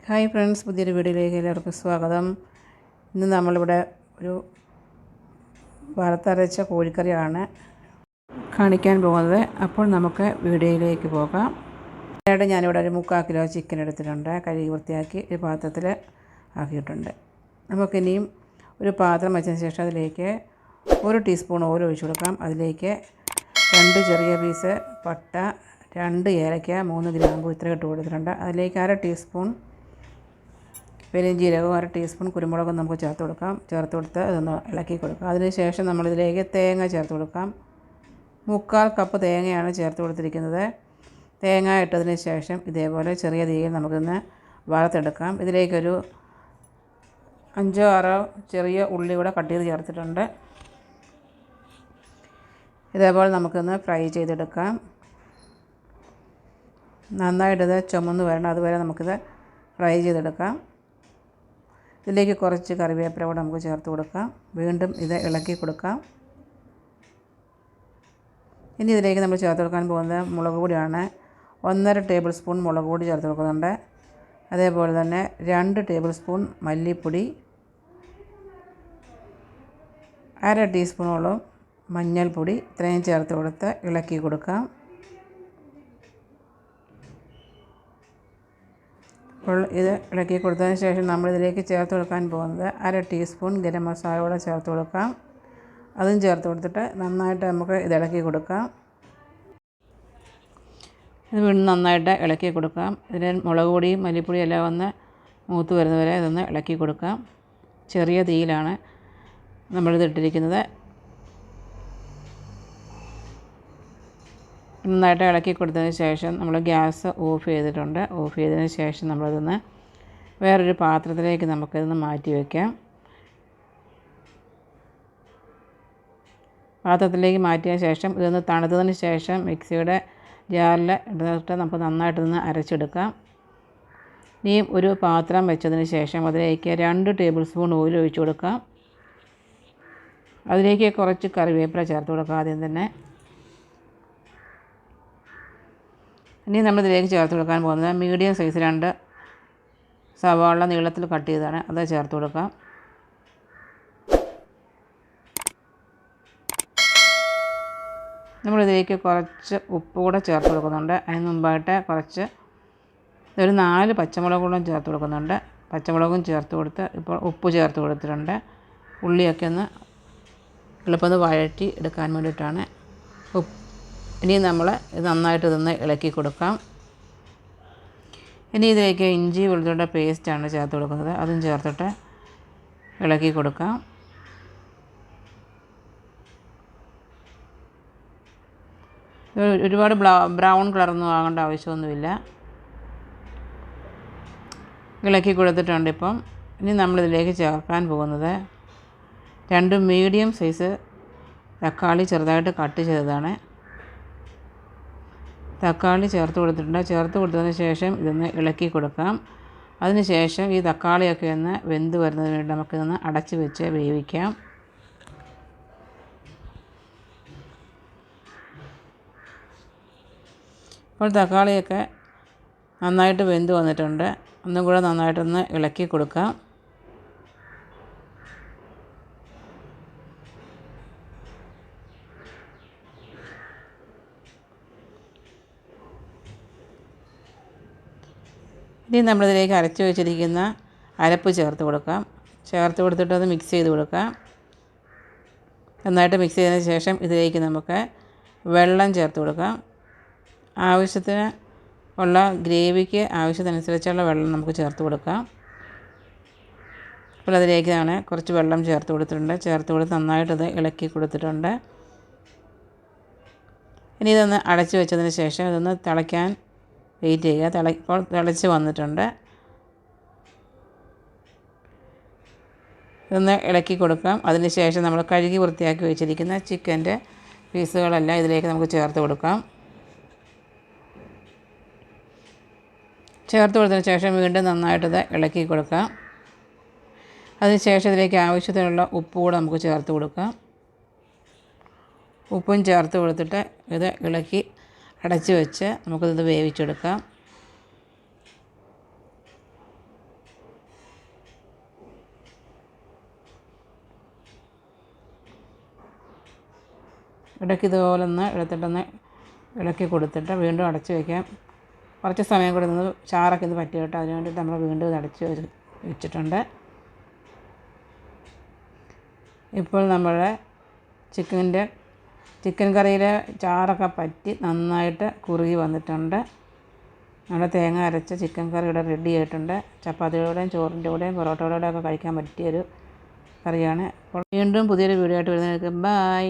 Hi friends, പുതിയൊരു വീഡിയോയിലേക്ക് എല്ലാവർക്കും സ്വാഗതം. ഇന്ന് നമ്മളിവിടെ ഒരു വറുത്തരച്ച കോഴിക്കറിയാണ് കാണിക്കാൻ പോകുന്നത്. അപ്പോൾ നമുക്ക് വീഡിയോയിലേക്ക് പോകാം. അതിനായിട്ട് ഞാനിവിടെ ഒരു 3/4 കിലോ ചിക്കൻ എടുത്തിട്ടുണ്ട്. കഴുകി വൃത്തിയാക്കി ഒരു പാത്രത്തിൽ ആക്കിയിട്ടുണ്ട്. നമുക്കിനിയും ഒരു പാത്രം വെച്ചതിന് ശേഷം അതിലേക്ക് 1 ടീസ്പൂൺ ഓയിൽ ഒഴിച്ചു കൊടുക്കാം. അതിലേക്ക് 2 ചെറിയ പീസ് പട്ട, 2 ഏലക്ക, 3 ഗ്രാമ്പു ഇത്ര ഇട്ട് കൊടുത്തിട്ടുണ്ട്. അതിലേക്ക് 1/2 ടീസ്പൂൺ പെരുംജീരകവും 1/2 ടീസ്പൂൺ കുരുമുളകും നമുക്ക് ചേർത്ത് കൊടുക്കാം. ചേർത്ത് കൊടുത്ത് അതൊന്ന് ഇളക്കി കൊടുക്കാം. അതിനുശേഷം നമ്മളിതിലേക്ക് തേങ്ങ ചേർത്ത് കൊടുക്കാം. 3/4 കപ്പ് തേങ്ങയാണ് ചേർത്ത് കൊടുത്തിരിക്കുന്നത്. തേങ്ങ ഇട്ടതിന് ശേഷം ഇതേപോലെ ചെറിയ തീയിൽ നമുക്കിന്ന് വറുത്തെടുക്കാം. ഇതിലേക്കൊരു 5-6 ചെറിയ ഉള്ളി കൂടെ കട്ട് ചെയ്ത് ചേർത്തിട്ടുണ്ട്. ഇതേപോലെ നമുക്കിന്ന് ഫ്രൈ ചെയ്തെടുക്കാം. നന്നായിട്ടിത് ചുമന്ന് വരണം, അതുവരെ നമുക്കിത് ഫ്രൈ ചെയ്തെടുക്കാം. ഇതിലേക്ക് കുറച്ച് കറിവേപ്പില കൂടെ നമുക്ക് ചേർത്ത് കൊടുക്കാം. വീണ്ടും ഇത് ഇളക്കി കൊടുക്കാം. ഇനി ഇതിലേക്ക് നമ്മൾ ചേർത്ത് കൊടുക്കാൻ പോകുന്നത് മുളക് പൊടിയാണ്. 1.5 ടേബിൾ സ്പൂൺ മുളക് പൊടി ചേർത്ത് കൊടുക്കുന്നുണ്ട്. അതേപോലെ തന്നെ 2 ടേബിൾ സ്പൂൺ മല്ലിപ്പൊടി, 1/2 ടീസ്പൂണോളം മഞ്ഞൾപ്പൊടി ഇത്രയും ചേർത്ത് കൊടുത്ത് ഇളക്കി കൊടുക്കാം. അപ്പോൾ ഇത് ഇളക്കി കൊടുത്തതിന് ശേഷം നമ്മളിതിലേക്ക് ചേർത്ത് കൊടുക്കാൻ പോകുന്നത് 1/2 ടീസ്പൂൺ ഗരം മസാല കൂടെ ചേർത്ത് കൊടുക്കാം. അതും ചേർത്ത് കൊടുത്തിട്ട് നന്നായിട്ട് നമുക്ക് ഇത് ഇളക്കി കൊടുക്കാം. ഇത് വീണ്ടും നന്നായിട്ട് ഇളക്കി കൊടുക്കാം. ഇതിൽ മുളക് പൊടിയും മല്ലിപ്പൊടിയും എല്ലാം ഒന്ന് മൂത്ത് വരുന്നവരെ ഇതൊന്ന് ഇളക്കി കൊടുക്കാം. ചെറിയ തീയിലാണ് നമ്മളിത് ഇട്ടിരിക്കുന്നത്. നന്നായിട്ട് ഇളക്കി കൊടുത്തതിന് ശേഷം നമ്മൾ ഗ്യാസ് ഓഫ് ചെയ്തിട്ടുണ്ട്. ഓഫ് ചെയ്തതിന് ശേഷം നമ്മളതൊന്ന് വേറൊരു പാത്രത്തിലേക്ക് നമുക്കിതൊന്ന് മാറ്റി വയ്ക്കാം. പാത്രത്തിലേക്ക് മാറ്റിയ ശേഷം ഇതൊന്ന് തണുത്തതിന് ശേഷം മിക്സിയുടെ ജാറിൽ ഇട്ടിട്ട് നമുക്ക് നന്നായിട്ടൊന്ന് അരച്ചെടുക്കാം. ഇനിയും ഒരു പാത്രം വെച്ചതിന് ശേഷം അതിലേക്ക് 2 ടേബിൾ സ്പൂൺ ഓയിൽ ഒഴിച്ചു കൊടുക്കാം. അതിലേക്ക് കുറച്ച് കറിവേപ്പില ചേർത്ത് കൊടുക്കാം ആദ്യം തന്നെ. ഇനി നമ്മളിതിലേക്ക് ചേർത്ത് കൊടുക്കാൻ പോകുന്നത് മീഡിയം സൈസ് 2 സവാള നീളത്തിൽ കട്ട് ചെയ്തതാണ്. അത് ചേർത്ത് കൊടുക്കാം. നമ്മളിതിലേക്ക് കുറച്ച് ഉപ്പ് കൂടെ ചേർത്ത് കൊടുക്കുന്നുണ്ട്. അതിന് മുമ്പായിട്ട് ഒരു 4 പച്ചമുളകും ചേർത്ത് കൊടുക്കുന്നുണ്ട്. പച്ചമുളകും ചേർത്ത് കൊടുത്ത് ഇപ്പോൾ ഉപ്പ് ചേർത്ത് കൊടുത്തിട്ടുണ്ട്. ഉള്ളിയൊക്കെ ഒന്ന് എളുപ്പം വഴറ്റി എടുക്കാൻ വേണ്ടിയിട്ടാണ്. ഇനി നമ്മൾ ഇത് നന്നായിട്ട് ഇതൊന്ന് ഇളക്കി കൊടുക്കാം. ഇനി ഇതിലേക്ക് ഇഞ്ചി വെളുത്തുള്ളിയുടെ പേസ്റ്റാണ് ചേർത്ത് കൊടുക്കുന്നത്. അതും ചേർത്തിട്ട് ഇളക്കി കൊടുക്കാം. ഒരുപാട് ബ്രൗൺ കളറൊന്നും ആകേണ്ട ആവശ്യമൊന്നുമില്ല. ഇളക്കി കൊടുത്തിട്ടുണ്ട് ഇപ്പം. ഇനി നമ്മളിതിലേക്ക് ചേർക്കാൻ പോകുന്നത് 2 മീഡിയം സൈസ് തക്കാളി ചെറുതായിട്ട് കട്ട് ചെയ്തതാണ്. തക്കാളി ചേർത്ത് കൊടുത്തിട്ടുണ്ട്. ചേർത്ത് കൊടുത്തതിന് ശേഷം ഇതൊന്ന് ഇളക്കി കൊടുക്കാം. അതിന് ശേഷം ഈ തക്കാളിയൊക്കെ ഒന്ന് വെന്ത് വരുന്നതിന് വേണ്ടി നമുക്കിതൊന്ന് അടച്ച് വെച്ച് വേവിക്കാം. അപ്പോൾ തക്കാളിയൊക്കെ നന്നായിട്ട് വെന്ത് വന്നിട്ടുണ്ട്. ഒന്നും കൂടെ നന്നായിട്ടൊന്ന് ഇളക്കി കൊടുക്കാം. ഇനി നമ്മളിതിലേക്ക് അരച്ച് വെച്ചിരിക്കുന്ന അരപ്പ് ചേർത്ത് കൊടുക്കാം. ചേർത്ത് കൊടുത്തിട്ട് അത് മിക്സ് ചെയ്ത് കൊടുക്കാം. നന്നായിട്ട് മിക്സ് ചെയ്തതിന് ശേഷം ഇതിലേക്ക് നമുക്ക് വെള്ളം ചേർത്ത് കൊടുക്കാം. ആവശ്യത്തിന് ഉള്ള ഗ്രേവിക്ക് ആവശ്യത്തിനനുസരിച്ചുള്ള വെള്ളം നമുക്ക് ചേർത്ത് കൊടുക്കാം. അപ്പോൾ അതിലേക്കാണ് കുറച്ച് വെള്ളം ചേർത്ത് കൊടുത്തിട്ടുണ്ട്. ചേർത്ത് കൊടുത്ത് നന്നായിട്ടത് ഇളക്കി കൊടുത്തിട്ടുണ്ട്. ഇനി ഇതൊന്ന് അടച്ച് വെച്ചതിന് ശേഷം ഇതൊന്ന് തിളയ്ക്കാൻ വെയിറ്റ് ചെയ്യുക. ഇപ്പോൾ തിളച്ച് വന്നിട്ടുണ്ട്. ഇതൊന്ന് ഇളക്കി കൊടുക്കാം. അതിന് ശേഷം നമ്മൾ കഴുകി വൃത്തിയാക്കി വെച്ചിരിക്കുന്ന ചിക്കൻ്റെ പീസുകളെല്ലാം ഇതിലേക്ക് നമുക്ക് ചേർത്ത് കൊടുക്കാം. ചേർത്ത് കൊടുത്തതിന് ശേഷം വീണ്ടും നന്നായിട്ടത് ഇളക്കി കൊടുക്കാം. അതിന് ശേഷം ഇതിലേക്ക് ആവശ്യത്തിനുള്ള ഉപ്പ് കൂടെ നമുക്ക് ചേർത്ത് കൊടുക്കാം. ഉപ്പും ചേർത്ത് കൊടുത്തിട്ട് ഇത് ഇളക്കി അടച്ച് വെച്ച് നമുക്കിത് വേവിച്ചെടുക്കാം. ഇടയ്ക്ക് ഇതുപോലെ ഒന്ന് എടുത്തിട്ടൊന്ന് ഇളക്കി കൊടുത്തിട്ട് വീണ്ടും അടച്ച് വയ്ക്കാം. കുറച്ച് സമയം കൂടി നിന്ന് ചാറൊക്കെ ഒന്ന് പറ്റി കേട്ടോ. അതിന് വേണ്ടിയിട്ട് നമ്മൾ വീണ്ടും ഇത് അടച്ച് വെച്ചിട്ടുണ്ട്. ഇപ്പോൾ നമ്മുടെ ചിക്കൻ കറിയിലെ ചാറൊക്കെ പറ്റി നന്നായിട്ട് കുറുകി വന്നിട്ടുണ്ട്. നമ്മുടെ തേങ്ങ അരച്ച ചിക്കൻ കറി ഇവിടെ റെഡി ആയിട്ടുണ്ട്. ചപ്പാത്തിയുടെയും ചോറിൻ്റെ കൂടെയും പൊറോട്ടയുടെ ഒക്കെ കഴിക്കാൻ പറ്റിയൊരു കറിയാണ്. അപ്പോൾ വീണ്ടും പുതിയൊരു വീഡിയോ ആയിട്ട് വരുന്നതിലേക്ക് ബൈ.